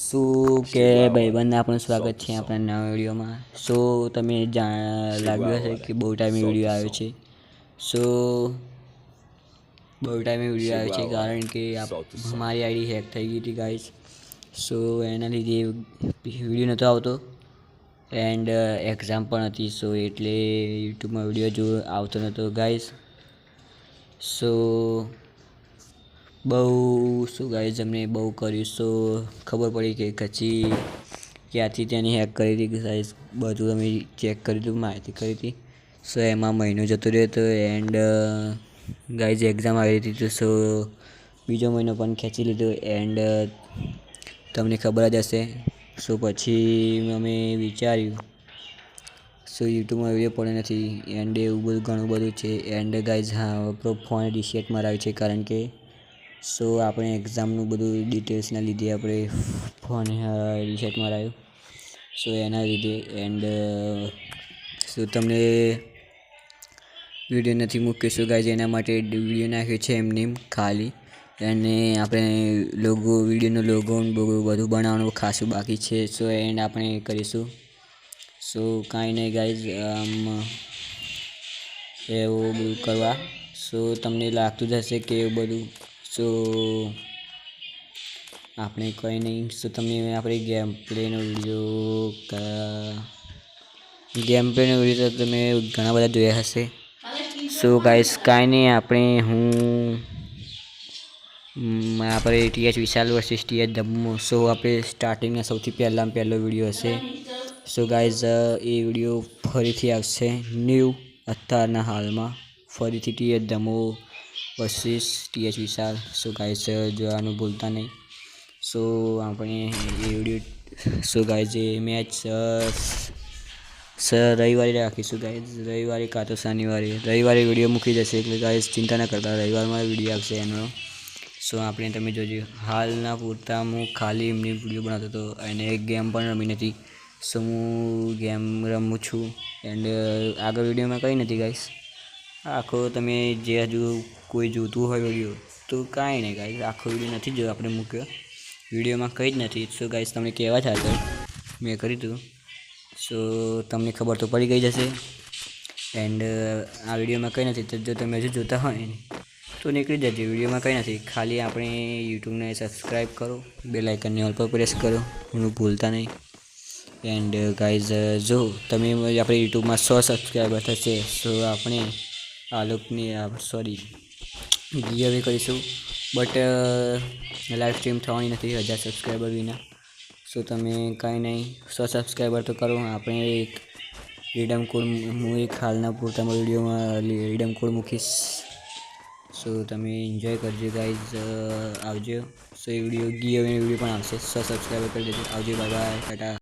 શું કે ભાઈબંધ આપણું સ્વાગત છે આપણા નવા વિડીયોમાં. સો તમે લાગ્યું હશે કે બહુ ટાઈમે વિડીયો આવ્યો છે. સો બહુ ટાઈમે વિડીયો આવ્યો છે કારણ કે મારી આઈડી હેક થઈ ગઈ હતી ગાઈસ. સો એના લીધે વિડીયો નહોતો આવતો એન્ડ એક્ઝામ પણ હતી. સો એટલે યુટ્યુબમાં વિડીયો જો આવતો નહોતો ગાઈસ. સો બહુ શું ગાઈસ અમને બહુ કર્યું. સો ખબર પડી કે કચ્છી ક્યાંથી ત્યાંની હેક કરી હતી ગાઈસ. બધું અમે ચેક કર્યું હતું, માહિતી કરી હતી. સો એમાં મહિનો જતો રહ્યો હતો એન્ડ ગાઈસ એક્ઝામ આવી હતી. તો સો બીજો મહિનો પણ ખેંચી લીધો એન્ડ તમને ખબર જ હશે. સો પછી અમે વિચાર્યું સો યુટ્યુબમાં વિડીયો પડે નથી એન્ડ એવું બધું ઘણું બધું છે. એન્ડ ગાઈઝ હા આપણો ફોન રિસેટ મરાવ્યો છે કારણ કે સો આપણે એક્ઝામનું બધું ડિટેલ્સના લીધે આપણે ફોન રિસેટ મરાવ્યો. સો એના લીધે એન્ડ શું તમને વિડીયો નથી મૂકીશું ગાઈઝ, એના માટે વિડીયો નાખ્યો છે એમને ખાલી. અને આપણે વિડીયોનો લોગો બધું બનાવવાનું ખાસું બાકી છે. સો એન્ડ આપણે કરીશું. સો કાંઈ નહીં ગાઈઝ એવું બધું કરવા. સો તમને લાગતું જ હશે કે એવું બધું. સો આપણે કંઈ નહીં. સો તમે આપણે ગેમ પ્લેનો વિડીયો તમે ઘણા બધા જોયા હશે. સો ગાઈસ કાંઈ નહીં આપણે ટીએચ વિશાલ વર્સિસ ટીએચ જમ્મુ. સો આપણે સ્ટાર્ટિંગના સૌથી પહેલો વિડીયો હશે. સો ગાઈઝ એ વિડીયો ફરીથી આવશે ન્યૂ અત્યારના હાલમાં ફરીથી ટીએચ જમ્મુ વર્સિસ ટીએચ વિશાલ. સો ગાઈઝ જોવાનું ભૂલતા નહીં. સો આપણે એ વિડીયો સો ગાઈઝ એ મેચ રવિવારે રાખીશું ગાઈઝ. રવિવારે કાં તો રવિવારે વિડીયો મૂકી જશે એટલે ગાઈઝ ચિંતા ના કરતા, રવિવારમાં વિડીયો આવશે એનો. સો આપણે તમે જોજો. હાલના પૂરતા હું ખાલી એમની વિડીયો બનાવતો હતો અને એક ગેમ પણ રમી નથી. સો હું ગેમ રમું છું એન્ડ આગળ વિડીયોમાં કંઈ નથી ગાઈસ. આખો તમે જે હજુ કોઈ જોતું હોય વિડીયો તો કાંઈ નહીં ગાઈસ, આખો વિડીયો નથી જો આપણે મૂક્યો, વિડીયોમાં કંઈ જ નથી. સો ગાઈસ તમને કહેવા જ આગળ મેં કર્યું હતું. સો તમને ખબર તો પડી ગઈ જશે એન્ડ આ વિડીયોમાં કંઈ નથી. તો જો તમે હજુ જોતા હોય તો નીકળી જજો. વિડીયોમાં કંઈ નથી, ખાલી આપણે યુટ્યુબને સબસ્ક્રાઈબ કરો, બેલ આઇકનને ઓલ પર પ્રેસ કરો, એનું ભૂલતા નહીં. એન્ડ ગાઈઝ જો તમે આપણે યુટ્યુબમાં 100 સબસ્ક્રાઈબર થશે સો આપણે આ લોકોની ગીવ કરીશું. બટ લાઈવ સ્ટ્રીમ થવાની નથી 1000 સબસ્ક્રાઈબર વિના. સો તમે કાંઈ નહીં 100 સબસ્ક્રાઈબર તો કરો. આપણે એક રીડમ કોડ હું એક હાલના પૂરતામાં વિડીયોમાં રીડમ કોડ મૂકીશ. સો તમે એન્જોય કરજો ગાઈઝ. આવજો. સો એ વિડીયો ગીવ વિડીયો પણ આવશે. 100 સબસ્ક્રાઈબર કરી દેજો. આવજો. Bye bye, Tata.